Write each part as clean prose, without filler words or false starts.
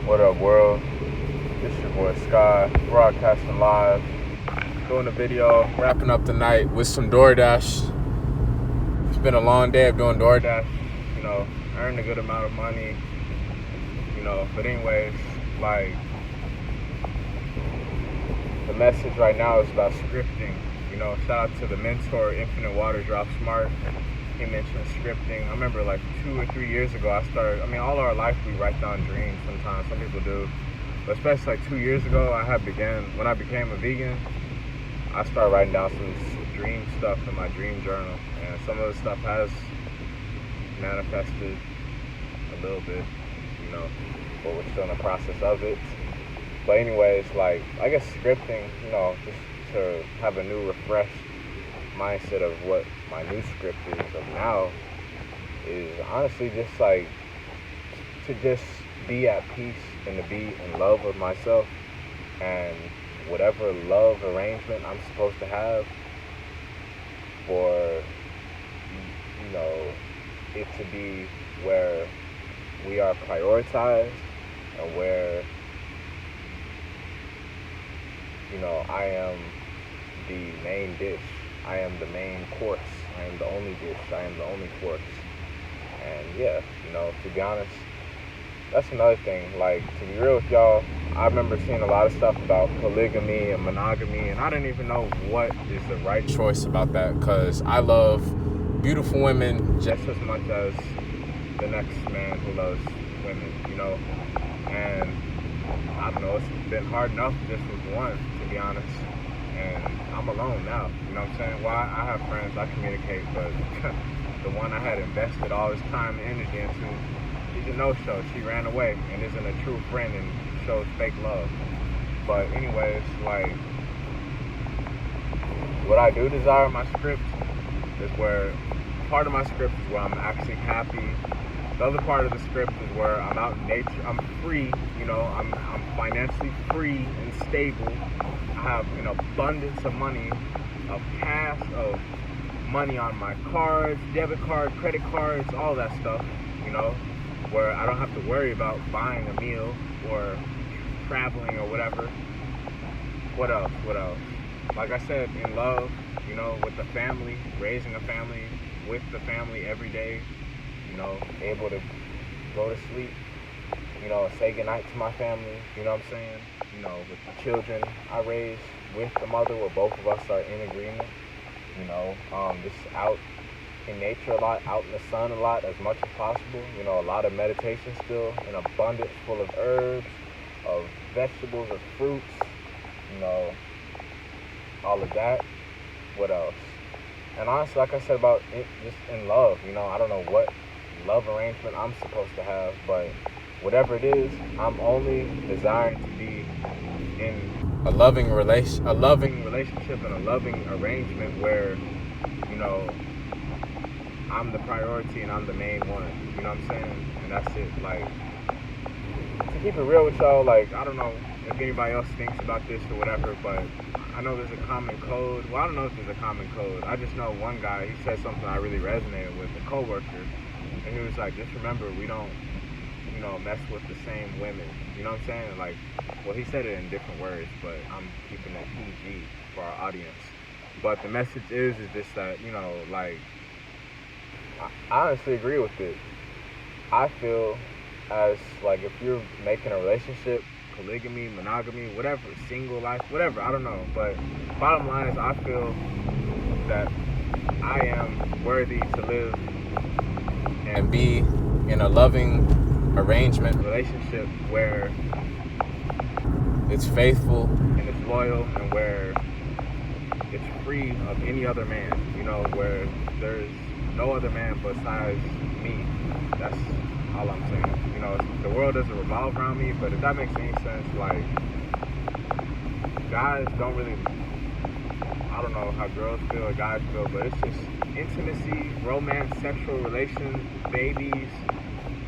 What up, world? This your boy Sky, broadcasting live, doing a video, wrapping up the night with some DoorDash. It's been a long day of doing DoorDash, earned a good amount of money, but anyways, the message right now is about scripting. Shout out to the mentor, Infinite Water Drop Smart. He mentioned scripting. I remember 2 or 3 years ago, all our life we write down dreams sometimes, some people do. But especially 2 years ago, when I became a vegan, I started writing down some dream stuff in my dream journal. And some of the stuff has manifested a little bit, but we're still in the process of it. But anyways, I guess scripting, just to have a new refreshed mindset of what my new script is of now is honestly just to just be at peace and to be in love with myself, and whatever love arrangement I'm supposed to have for it to be where we are prioritized and where I am the main dish, I am the main course, I am the only dish, I am the only course. And yeah, to be honest, that's another thing. To be real with y'all, I remember seeing a lot of stuff about polygamy and monogamy, and I didn't even know what is the right choice about that, because I love beautiful women just as much as the next man who loves women, and I don't know, it's been hard enough just with one, to be honest, and I'm alone now, you know what I'm saying? Well, I have friends, I communicate, but the one I had invested all this time and energy into, she's a no-show. She ran away and isn't a true friend and shows fake love. But anyways, what I do desire in my script is where part of my script is where I'm actually happy. The other part of the script is where I'm out in nature, I'm free, I'm financially free and stable. I have an abundance of money, of cash, of money on my cards, debit card, credit cards, all that stuff, where I don't have to worry about buying a meal or traveling or whatever. What else? Like I said, in love, with the family, raising a family with the family every day, able to go to sleep, say goodnight to my family, what I'm saying? With the children I raise with the mother, where both of us are in agreement, just out in nature a lot, out in the sun a lot, as much as possible, a lot of meditation still, an abundance full of herbs, of vegetables, of fruits, all of that. What else? And honestly, like I said about it, just in love, I don't know what love arrangement I'm supposed to have, but whatever it is, I'm only desiring to be in a loving relationship and a loving arrangement where, I'm the priority and I'm the main one, you know what I'm saying? And that's it. To keep it real with y'all, I don't know if anybody else thinks about this or whatever, but I know there's a common code. Well, I don't know if there's a common code. I just know one guy, he said something I really resonated with, a coworker, and he was like, just remember, we don't, mess with the same women, you know what I'm saying? Well, he said it in different words, but I'm keeping it PG for our audience. But the message is just that, I honestly agree with it. I feel as if you're making a relationship, polygamy, monogamy, whatever, single life, whatever, I don't know. But bottom line is I feel that I am worthy to live and be in a loving arrangement, relationship where it's faithful and it's loyal and where it's free of any other man, where there's no other man besides me. That's all I'm saying. The world doesn't revolve around me, but if that makes any sense, guys don't really, I don't know how girls feel or guys feel, but it's just intimacy, romance, sexual relations, babies,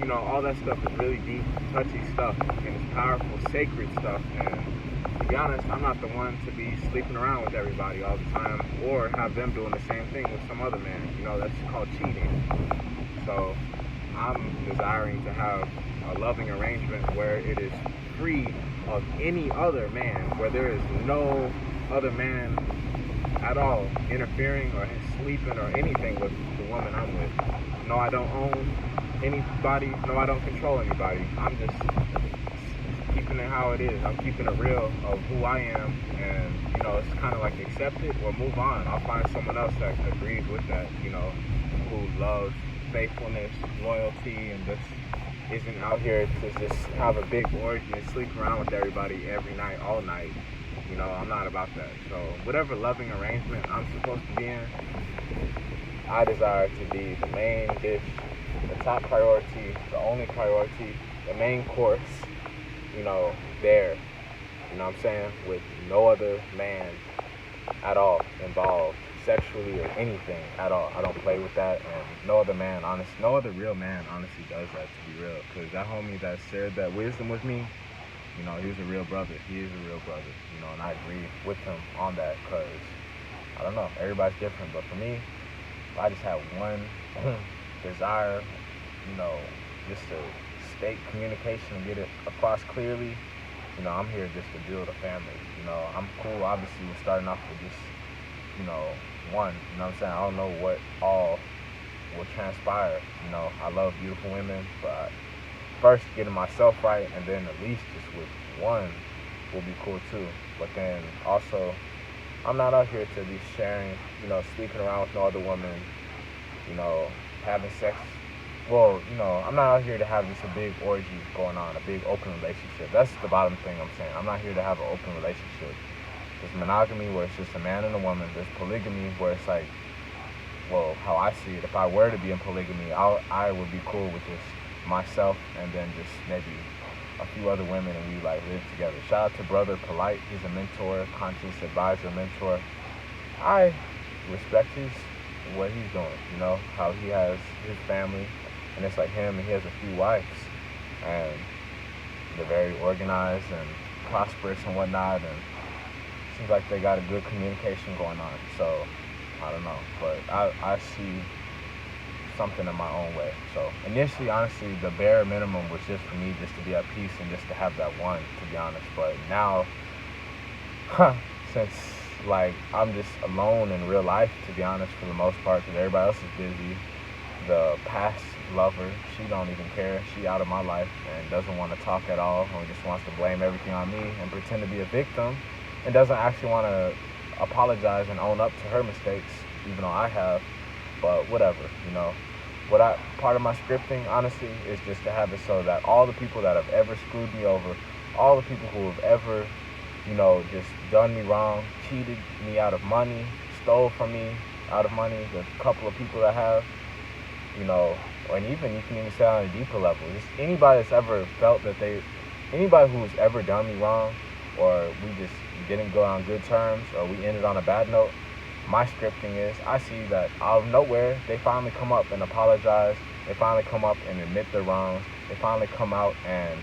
all that stuff is really deep, touchy stuff, and it's powerful, sacred stuff. And to be honest, I'm not the one to be sleeping around with everybody all the time or have them doing the same thing with some other man. That's called cheating. So I'm desiring to have a loving arrangement where it is free of any other man, where there is no other man at all interfering or sleeping or anything with the woman I'm with. No, I don't own anybody. No, I don't control anybody. I'm just keeping it how it is. I'm keeping it real of who I am, and it's kind of like accept it or move on. I'll find someone else that agrees with that, who loves faithfulness, loyalty, and just isn't out here to just have a big orgy and sleep around with everybody every night, all night. I'm not about that. So whatever loving arrangement I'm supposed to be in, I desire to be the main dish, the top priority, the only priority, the main course, there. You know what I'm saying? With no other man at all involved, sexually or anything at all. I don't play with that, and no other real man honestly does that, to be real. Because that homie that shared that wisdom with me, he was a real brother. He is a real brother, and I agree with him on that because, I don't know, everybody's different. But for me, if I just have one desire, just to state communication and get it across clearly, I'm here just to build a family. I'm cool, obviously, with starting off with just, one. You know what I'm saying? I don't know what all will transpire. I love beautiful women, but first getting myself right, and then at least just with one will be cool too. But then also, I'm not out here to be sharing, sleeping around with no other woman, having sex. Well, I'm not out here to have just a big orgy going on, a big open relationship. That's the bottom thing I'm saying. I'm not here to have an open relationship. There's monogamy where it's just a man and a woman. There's polygamy where it's like, well, how I see it, if I were to be in polygamy, I would be cool with just myself and then just maybe a few other women, and we live together. Shout out to Brother Polite. He's a mentor, conscious advisor, mentor. I respect what he's doing, how he has his family, and it's like him, and he has a few wives, and they're very organized and prosperous and whatnot, and it seems like they got a good communication going on. So I don't know, but I see something in my own way. So initially, honestly, the bare minimum was just for me just to be at peace and just to have that one, to be honest. But now, since I'm just alone in real life, to be honest, for the most part, because everybody else is busy, the past lover, she don't even care. She out of my life and doesn't want to talk at all, and just wants to blame everything on me and pretend to be a victim, and doesn't actually want to apologize and own up to her mistakes, even though I have. But whatever, part of my scripting, honestly, is just to have it so that all the people that have ever screwed me over, all the people who have ever, just done me wrong, cheated me out of money, stole from me out of money, the couple of people that have, and even you can even say on a deeper level, just anybody that's ever felt that anybody who's ever done me wrong, or we just didn't go on good terms, or we ended on a bad note, my scripting is, I see that out of nowhere, they finally come up and apologize, they finally come up and admit their wrongs, they finally come out and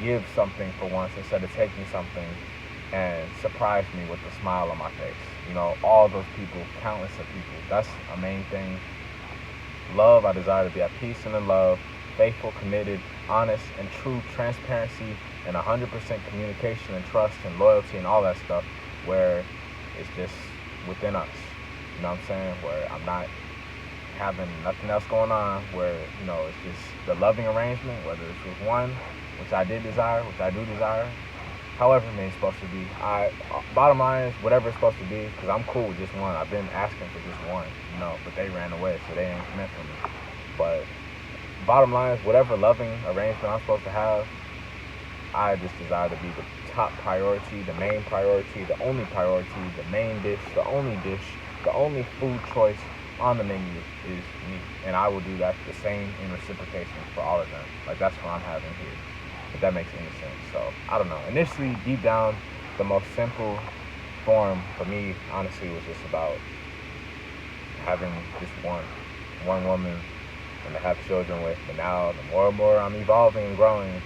give something for once instead of taking something, and surprise me with a smile on my face. All those people, countless of people, that's a main thing. Love, I desire to be at peace and in love, faithful, committed, honest, and true transparency, and 100% communication and trust and loyalty and all that stuff, where it's just within us, you know what I'm saying? Where I'm not having nothing else going on, where, it's just the loving arrangement, whether it's with one, which I do desire, however many it's supposed to be. Bottom line is, whatever it's supposed to be, because I'm cool with just one. I've been asking for just one, but they ran away, so they ain't meant for me. But bottom line is, whatever loving arrangement I'm supposed to have, I just desire to be the top priority, the main priority, the only priority, the main dish, the only food choice on the menu is me. And I will do that the same in reciprocation for all of them. That's what I'm having here, if that makes any sense. So, I don't know. Initially, deep down, the most simple form for me, honestly, was just about having just one woman and to have children with. But now, the more and more I'm evolving and growing,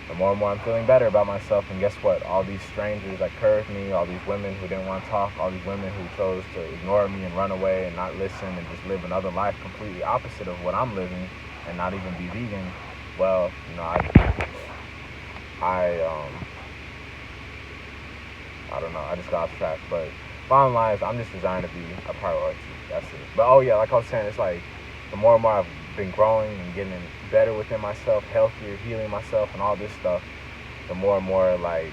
the more and more I'm feeling better about myself. And guess what? All these strangers that curved me, all these women who didn't want to talk, all these women who chose to ignore me and run away and not listen and just live another life completely opposite of what I'm living and not even be vegan, well, I don't know. I just got off track. But bottom line is, I'm just designed to be a priority. That's it. But oh yeah, like I was saying, it's like the more and more I've been growing and getting better within myself, healthier, healing myself, and all this stuff, the more and more like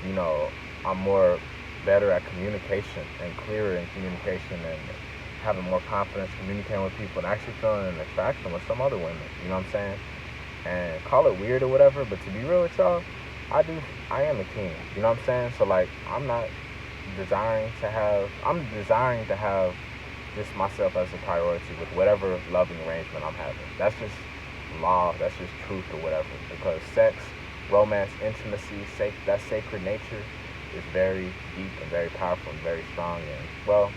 you know I'm more better at communication and clearer in communication and having more confidence communicating with people and actually feeling an attraction with some other women. You know what I'm saying? And call it weird or whatever, but to be real with y'all, I am a king. You know what I'm saying? So like I'm desiring to have just myself as a priority with whatever loving arrangement I'm having. That's just law, that's just truth or whatever. Because sex, romance, intimacy, that sacred nature is very deep and very powerful and very strong. And well,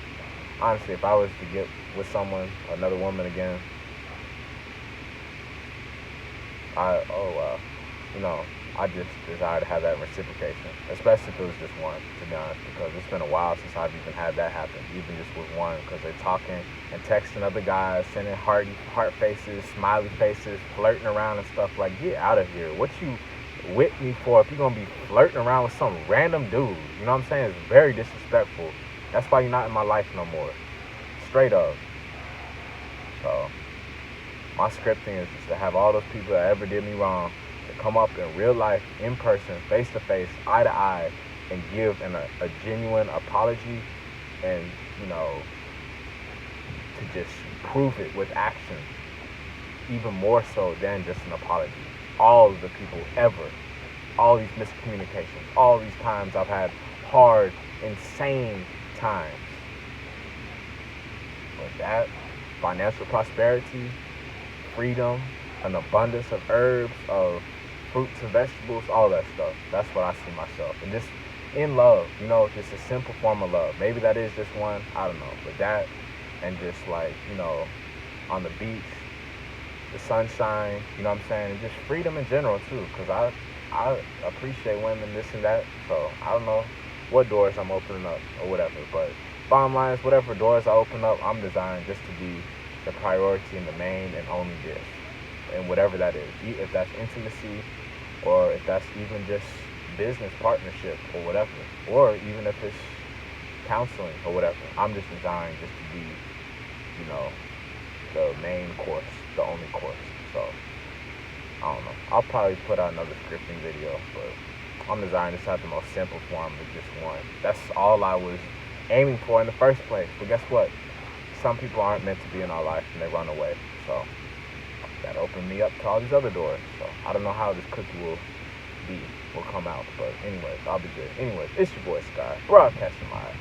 honestly, if I was to get with someone, another woman again, I oh you know, I just desire to have that reciprocation, especially if it was just one, to be honest, because it's been a while since I've even had that happen, even just with one, because they're talking and texting other guys, sending heart faces, smiley faces, flirting around and stuff. Like, get out of here. What you with me for if you're gonna be flirting around with some random dude? You know what I'm saying? It's very disrespectful. That's why you're not in my life no more. Straight up. So my scripting is just to have all those people that ever did me wrong to come up in real life, in person, face to face, eye to eye, and give a genuine apology, and to just prove it with action, even more so than just an apology. All of the people ever, all these miscommunications, all these times I've had hard, insane times. But that, financial prosperity, freedom, an abundance of herbs, of fruits and vegetables, all that stuff. That's what I see myself. And just in love, just a simple form of love. Maybe that is just one, I don't know. But that, and just like, on the beach, the sunshine, you know what I'm saying? And just freedom in general too, because I appreciate women, this and that. So I don't know what doors I'm opening up or whatever. But bottom line is, whatever doors I open up, I'm designed just to be the priority and the main and only gift. And whatever that is. If that's intimacy, or if that's even just business partnership or whatever. Or even if it's counseling or whatever. I'm just designed just to be, the main course, the only course. So, I don't know. I'll probably put out another scripting video, but I'm designed to have the most simple form of just one. That's all I was aiming for in the first place. But guess what? Some people aren't meant to be in our life and they run away. So that opened me up to all these other doors. So I don't know how this cookie will come out. But anyways, I'll be good. Anyways, it's your boy Sky, broadcasting live